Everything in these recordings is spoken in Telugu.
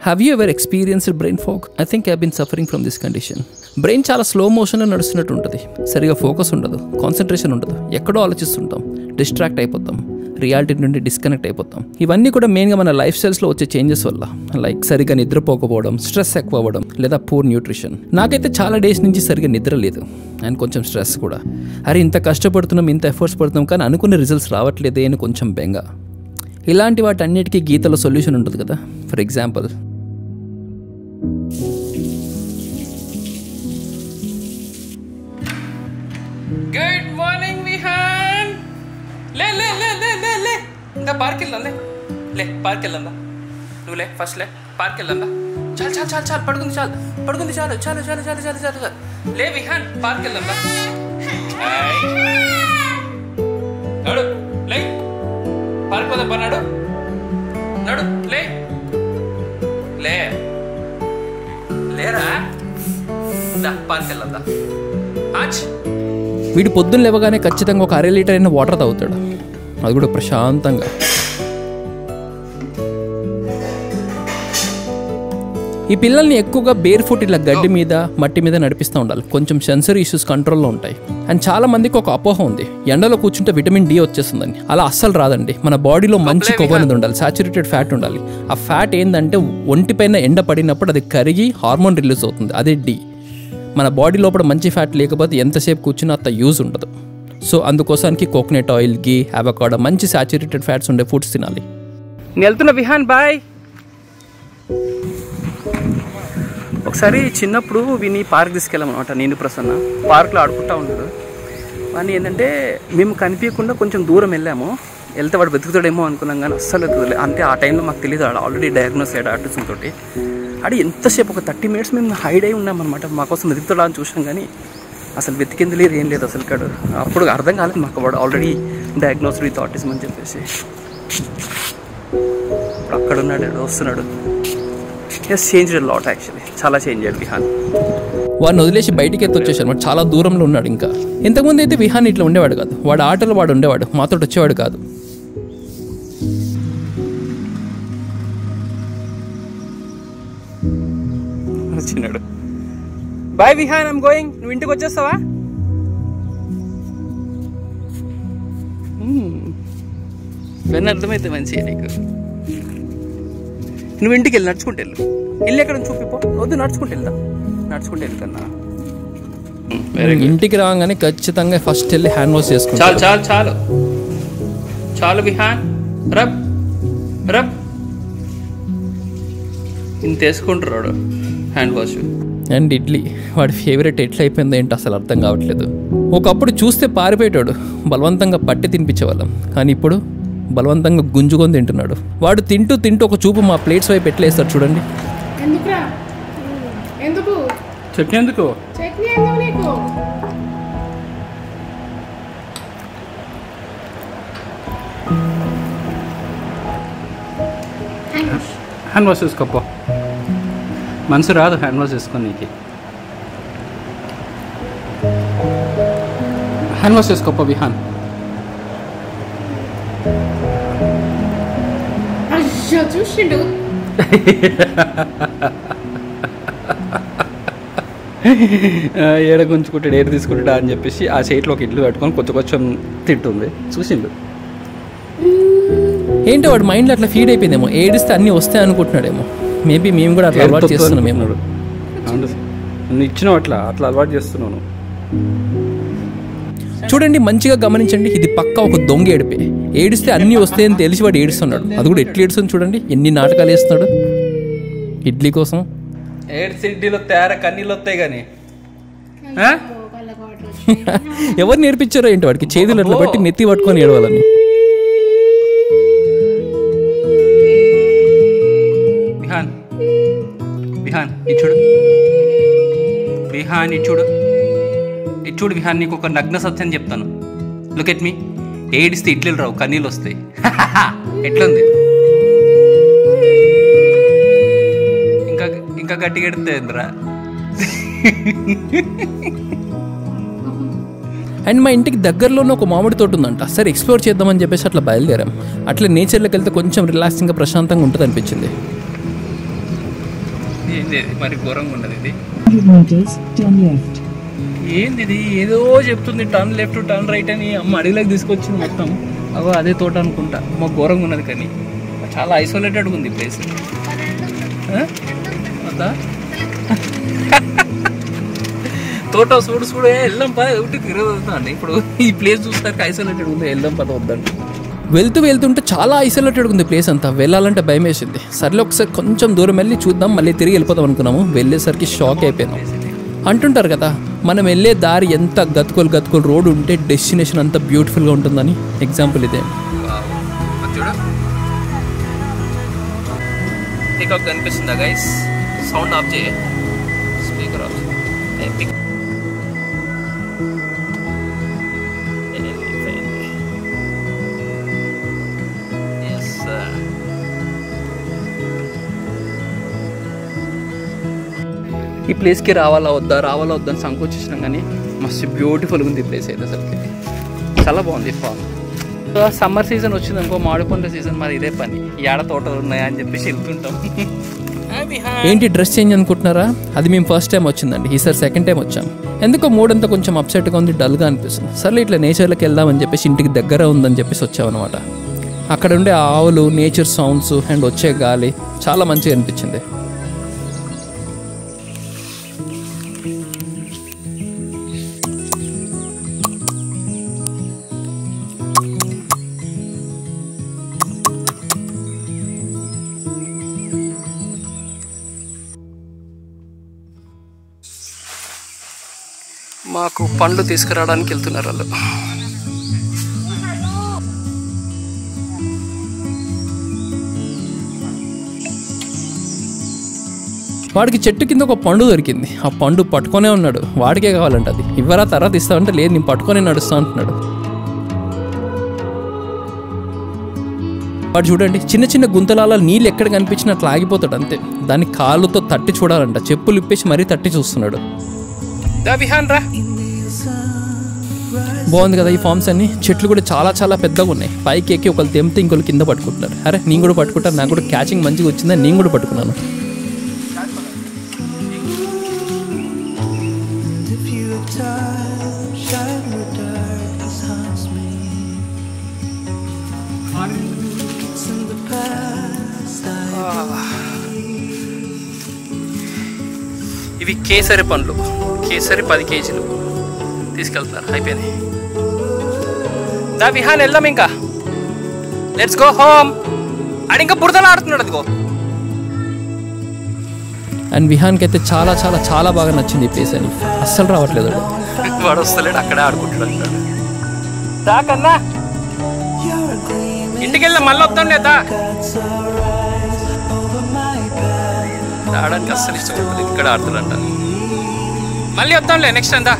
Have you ever experienced brain fog? I think I been suffering from this condition. Brain చాలా స్లో మోషన్లో నడుస్తున్నట్టు ఉంటుంది. సరిగా ఫోకస్ ఉండదు, కాన్సన్ట్రేషన్ ఉండదు, ఎక్కడో ఆలోచిస్తుంటాం, డిస్ట్రాక్ట్ అయిపోతాం, రియాలిటీ నుండి డిస్కనెక్ట్ అయిపోతాం. ఇవన్నీ కూడా మెయిన్గా మన లైఫ్ స్టైల్స్లో వచ్చే చేంజెస్ వల్ల, లైక్ సరిగా నిద్రపోకపోవడం, స్ట్రెస్ ఎక్కువ అవ్వడం, లేదా పూర్ న్యూట్రిషన్. నాకైతే చాలా డేస్ నుంచి సరిగా నిద్ర లేదు అండ్ కొంచెం స్ట్రెస్ కూడా. అరే ఇంత కష్టపడుతున్నాం, ఇంత ఎఫర్ట్స్ పడుతున్నాం, కానీ అనుకున్న రిజల్ట్స్ రావట్లేదే అని కొంచెం బెంగ. ఇలాంటి వాటన్నిటికీ గీతలో సొల్యూషన్ ఉంటుంది కదా. For example, good morning Vihaan. లే లే లే లే లే లే ఇంకా పార్క్ వెళ్దాం. లే పార్క్ వెళ్దాం. నువ్వు లే, ఫస్ట్ లే, పార్క్ వెళ్దాం. చాలు చాలు చాలు చాలు, పడుకుంది చాలు, పడుకుంది చాలు, చాలు చాలు చాలు చాలు చాలు చాలు. లే విహాన్, పార్క్ వెళ్దాం. నడు లే, పార్క్ పోదాం. నడు నడు, లే లే లేరా, పార్క్ వెళ్దాం. వీడు పొద్దున్న లేవగానే ఖచ్చితంగా ఒక 1/2 లీటర్ అయిన వాటర్ తాగుతాడు, అది కూడా ప్రశాంతంగా. ఈ పిల్లల్ని ఎక్కువగా బేర్ ఫుట్ ఇట్లా గడ్డి మీద, మట్టి మీద నడిపిస్తూ ఉండాలి. కొంచెం సెన్సరీ ఇష్యూస్ కంట్రోల్లో ఉంటాయి. అండ్ చాలా మందికి ఒక అపోహ ఉంది, ఎండలో కూర్చుంటే విటమిన్ డి వచ్చేస్తుందని. అలా అస్సలు రాదండి. మన బాడీలో మంచి కొవ్వు అనేది ఉండాలి, సాచురేటెడ్ ఫ్యాట్ ఉండాలి. ఆ ఫ్యాట్ ఏంటంటే ఒంటిపైన ఎండ పడినప్పుడు అది కరిగి హార్మోన్ రిలీజ్ అవుతుంది, అదే డి. మన బాడీ లోపల మంచి ఫ్యాట్ లేకపోతే ఎంతసేపు కూర్చున్నా అంత యూజ్ ఉండదు. సో అందుకోసానికి కోకోనట్ ఆయిల్, గీ, అవకాడో, మంచి సాచురేటెడ్ ఫ్యాట్స్ ఉండే ఫుడ్స్ తినాలి. నేను వెళ్తున్నా విహాన్, బాయ్. ఒకసారి చిన్నప్పుడు విని పార్క్ తీసుకెళ్ళామన్నమాట. నేను ప్రసన్న పార్క్లో ఆడుకుంటా ఉన్నాడు. కానీ ఏంటంటే మేము కనిపించకుండా కొంచెం దూరం వెళ్ళాము. వెళ్తే వాడు వెతుకుతాడేమో అనుకున్నాం, కానీ అస్సలు వెతుకులే. అంటే ఆ టైంలో మాకు తెలియదు, వాడు ఆల్రెడీ డయాగ్నోస్ అయ్యాడు ఆటిజం తోటి. అది ఎంతసేపు ఒక 30 minutes మేము హైడ్ అయి ఉన్నామన్నమాట. మాకోసం వెతుకుతాడా అని చూసాం, కానీ అసలు వెతికింది లేదు, ఏం లేదు అసలు. కాడు అప్పుడు అర్థం కాలేదు మాకు, వాడు ఆల్రెడీ డయాగ్నోస్డ్ విత్ ఆటిజం అని చెప్పేసి. ఇప్పుడు అక్కడ ఉన్నాడు, వస్తున్నాడు. Yes, change a lot actually, చాలా చేంజ్ అయ్యాడు విహాన్. వాడిని వదిలేసి బయటికి వచ్చేసాడు, వాడు చాలా దూరంలో ఉన్నాడు. ఇంకా ఇంతకుముందు అయితే విహాన్ ఇట్లా ఉండేవాడు కాదు. వాడు ఆటలు వాడు ఉండేవాడు, మాతో వచ్చేవాడు కాదు. వచ్చినాడు. Bye Vihaan, I'm going. నువ్వు ఇంటికి వచ్చేస్తావా? ఇవన్నీ అర్థమైతే మంచిగా నీకు. నువ్వు ఇంటికి వెళ్ళి నడుచుకుంటూ వెళ్ళు. ఇల్లు ఎక్కడ చూపిపో. వద్దు, నడుచుకుంటూ వెళ్దా, నడుచుకుంటూ వెళ్తున్నా. ఇంటికి రాగానే ఖచ్చితంగా ఫస్ట్ వెళ్ళి హ్యాండ్ వాష్ చేసుకుంటా. చాలు చాలు చాలు చాలు విహాన్, రబ్ రబ్. ఇంత వేసుకుంటాడు హ్యాండ్ వాష్. అండ్ ఇడ్లీ, వాడి ఫేవరెట్ ఎట్లా అయిపోయిందో ఏంటో అసలు అర్థం కావట్లేదు. ఒకప్పుడు చూస్తే పారిపోయేటాడు, బలవంతంగా పట్టి తినిపించేవాళ్ళం. కానీ ఇప్పుడు బలవంతంగా గుంజుకొని తింటున్నాడు. వాడు తింటూ తింటూ ఒక చూపు మా ప్లేట్స్ వైపు ఎట్లా వేస్తాడు చూడండి. చట్నీ ఎందుకు? హ్యాండ్ వాష్ చేసుకోపో. మనసు రాదు హ్యాండ్ వాష్ చేసుకొని నీకు. హ్యాండ్ వాష్ చేసుకోపో విహాన్. చూసిండు ఏడ గుంజుకుంటాడు, ఏడు తీసుకుంటాడా అని చెప్పేసి ఆ చేతిలో ఒక ఇడ్లు పెట్టుకొని కొంచెం కొంచెం తింటుంది. చూసిండు. ఏంటో వాడు మైండ్లో అట్లా ఫీడ్ అయిపోయిందేమో, ఏడిస్తే అన్నీ వస్తాయి అనుకుంటున్నాడేమో. మేబీ మేము కూడా అట్లా అలవాటు చేస్తున్నాం. మేము నువ్వు ఇచ్చినావు, అట్లా అలవాటు చేస్తున్నాను. చూడండి, మంచిగా గమనించండి. ఇది పక్క ఒక దొంగ ఏడిపే. ఏడిస్తే అన్నీ వస్తాయని తెలిసి వాడు ఏడుస్తున్నాడు. అది కూడా ఎట్లా ఏడుస్తుంది చూడండి, ఎన్ని నాటకాలు వేస్తున్నాడు ఇడ్లీ కోసం. ఏడ్స్ ఇడ్లీలో తయారా కన్నీళ్ళు వస్తాయి. కానీ ఎవరు నేర్పించారో ఏంటి వాడికి చేతులు అట్లా బట్టి నెత్తి పట్టుకొని ఏడవాలని. విహాన్ విహాన్ ఇచ్చుడు, విహాన్ ఇచ్చుడు, ఇచ్చుడు విహాన్. నీకు ఒక నగ్న సత్యం చెప్తాను. Look at me. ఏడిస్తే ఇడ్లీలు రావు, కన్నీళ్ళు వస్తాయి. ఎట్లుంది? ఇంకా ఇంకా గట్టిగా ఎడుతుందిరా. అండ్ మా ఇంటికి దగ్గరలోనే ఒక మామిడి తోట ఉందంట. సరే ఎక్స్ప్లోర్ చేద్దామని చెప్పేసి అట్లా బయలుదేరాం. అట్లా నేచర్లోకి వెళ్తే కొంచెం రిలాక్సింగ్గా, ప్రశాంతంగా ఉంటుంది అనిపించింది. ఏంది మరి ఘోరంగా ఉన్నది ఇది. 100 meters, turn left. ఏంది ఇది ఏదో చెప్తుంది టర్న్ లెఫ్ట్ టర్న్ రైట్ అని. అమ్మ అడవిలోకి తీసుకొచ్చింది మొత్తం. అవో అదే తోట అనుకుంటా. మాకు ఘోరంగా ఉన్నది కానీ చాలా ఐసోలేటెడ్గా ఉంది ప్లేస్. వద్దా తోట చూడు చూడు వెళ్ళాం పద ఒకటి తిరగదుందండి. ఇప్పుడు ఈ ప్లేస్ చూస్తాక ఐసోలేటెడ్ ఉంది, వెళ్దాం పద వద్దండి. వెళ్తుంటే చాలా ఐసోలేటెడ్గా ఉంది ప్లేస్ అంతా. వెళ్ళాలంటే భయం వేసింది. సర్లే ఒకసారి కొంచెం దూరం వెళ్ళి చూద్దాం, మళ్ళీ తిరిగి వెళ్ళిపోదాం అనుకున్నాము. వెళ్ళేసరికి షాక్ అయిపోయినాం. అంటుంటారు కదా మనం వెళ్ళే దారి ఎంత గతుకోలు రోడ్ ఉంటే డెస్టినేషన్ అంత బ్యూటిఫుల్గా ఉంటుందని. ఎగ్జాంపుల్ ఇదే. చూడు పికప్ కనిపిస్తుందా గైస్? సౌండ్ ఆఫ్ చేయ, స్పీకర్ ఆఫ్. ఈ ప్లేస్కి రావాలా వద్దా అని సంకోచించినాం కానీ మస్తు బ్యూటిఫుల్గా ఉంది ఈ ప్లేస్ అయితే. అసలుకి చాలా బాగుంది. ఫామ్ సమ్మర్ సీజన్ వచ్చింది అనుకో, మామిడి పండ్ల సీజన్, మరి ఇదే పని. ఏడ తోటలు ఉన్నాయా అని చెప్పేసి వెళ్తుంటాం. ఏంటి డ్రెస్ చేంజ్ అనుకుంటున్నారా? అది మేము ఫస్ట్ టైం వచ్చిందండి. ఈసారి సెకండ్ టైం వచ్చాం. ఎందుకో మూడంతా కొంచెం అప్సెట్గా ఉంది, డల్గా అనిపిస్తుంది. సర్లే ఇట్లా నేచర్లోకి వెళ్దామని చెప్పేసి ఇంటికి దగ్గర ఉందని చెప్పేసి వచ్చామన్నమాట. అక్కడ ఉండే ఆవులు, నేచర్ సౌండ్స్ అండ్ వచ్చే గాలి చాలా మంచిగా అనిపించింది. మాకు పండ్లు తీసుకురావడానికి వెళ్తున్నారు వాళ్ళు. వాడికి చెట్టు కింద ఒక పండు దొరికింది. ఆ పండు పట్టుకొనే ఉన్నాడు. వాడికే కావాలంట అది. ఇవ్వరా తర్వాత ఇస్తావంటే లేదు నేను పట్టుకొని నడుస్తా అంటున్నాడు. వాడు చూడండి చిన్న చిన్న గుంతలాల నీళ్ళు ఎక్కడ కనిపించినా అట్లా ఆగిపోతాడు అంతే. దాన్ని కాళ్ళతో తట్టి చూడాలంట. చెప్పులు ఇప్పేసి మరీ తట్టి చూస్తున్నాడు. బాగుంది కదా ఈ ఫామ్స్ అన్ని. చెట్లు కూడా చాలా చాలా పెద్దగా ఉన్నాయి. పైకి ఎక్కి ఒకళ్ళు తెంపితే ఇంకొకరు కింద పట్టుకుంటున్నారు. అరే నేను కూడా పట్టుకుంటాను, నాకు కూడా క్యాచింగ్ మంచిగా వచ్చిందని నేను కూడా పట్టుకున్నాను. ఇవి కేసరి పండ్లు. కేసరి 10 కేజీలు తీసుకెళ్తున్నారు. అయిపోయింది. దా విహాన్ వెళ్దాం ఇంకా. Let's go home. ఆడు ఇంకా బురదలు ఆడుతున్నాడు అదిగో. అండ్ విహాన్కి అయితే చాలా చాలా చాలా బాగా నచ్చింది ఈ ప్లేస్ అని. అస్సలు రావట్లేదు వాడు వస్తలేడు, అక్కడే ఆడుకుంటాడు అంటాడు. దాకన్నా ఇంటికి వెళ్దాం, మళ్ళీ వద్దాం లేదా? ఆడడానికి అస్సలు ఇష్టపడుతుంది, ఇక్కడ ఆడుతాడంట. మళ్ళీ వద్దాంలే నెక్స్ట్ అంతా.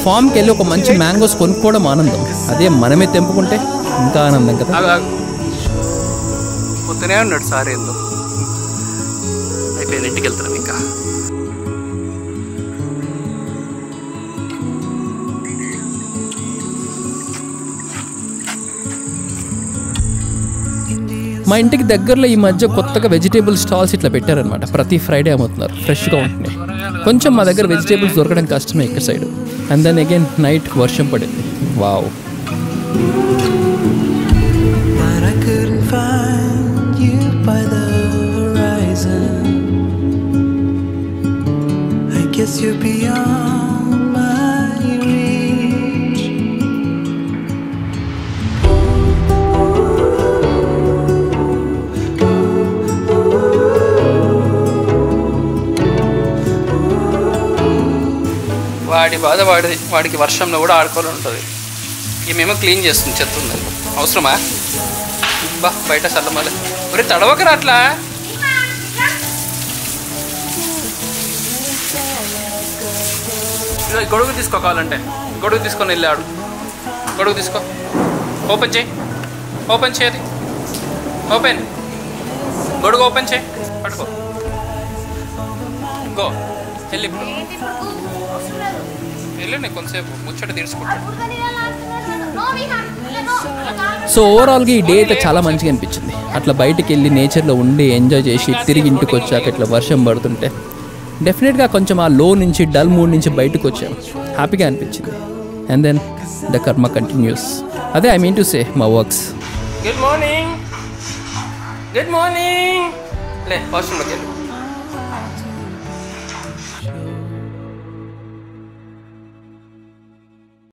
ఫామ్కి వెళ్ళి ఒక మంచి మ్యాంగోస్ కొనుక్కోవడం ఆనందం. అదే మనమే తెంపుకుంటే ఇంకా ఆనందం కదా. పొద్దునే ఉన్నాడు సార్ ఏందో. అయిపోయింది, ఇంటికి వెళ్తున్నాం ఇంకా. మా ఇంటికి దగ్గరలో ఈ మధ్య కొత్తగా వెజిటేబుల్ స్టాల్స్ ఇట్లా పెట్టారనమాట. ప్రతి ఫ్రైడే అమ్ముతున్నారు, ఫ్రెష్గా ఉంటున్నాయి. కొంచెం మా దగ్గర వెజిటేబుల్స్ దొరకడం కష్టమే ఇక్కడ side. And then again night వర్షం పడింది. వావ్. వాడి బాధ వాడికి వర్షంలో కూడా ఆడుకోవాలని ఉంటుంది. ఈమెమో క్లీన్ చేస్తుంది, చెత్త ఉందని. అవసరమా? బా బయట చల్లమల ఒరే తడవకరా అట్లా. గొడుగు తీసుకో, కావాలంటే గొడుగు తీసుకొని వెళ్ళాడు. గొడుగు తీసుకో, ఓపెన్ చేయి, ఓపెన్ చేయది, ఓపెన్ గొడుగు ఓపెన్ చేయి, పట్టుకో, గో వెళ్ళి వెళ్ళండి కొంతసేపు ముచ్చట తీర్చుకుంటాడు. సో ఓవరాల్గా ఈ డే అయితే చాలా మంచిగా అనిపించింది. అట్లా బయటికి వెళ్ళి నేచర్లో ఉండి ఎంజాయ్ చేసి తిరిగి ఇంటికి వచ్చాక ఇట్లా వర్షం పడుతుంటే డెఫినెట్గా కొంచెం ఆ లో నుంచి డల్ మూడ్ నుంచి బయటకు వచ్చాము. హ్యాపీగా అనిపించింది. అండ్ దెన్ ద కర్మ కంటిన్యూస్. అదే ఐ మీన్ టు సే మా works. Good morning. Good morning. లే వాష్రూమ్లోకి వెళ్ళు.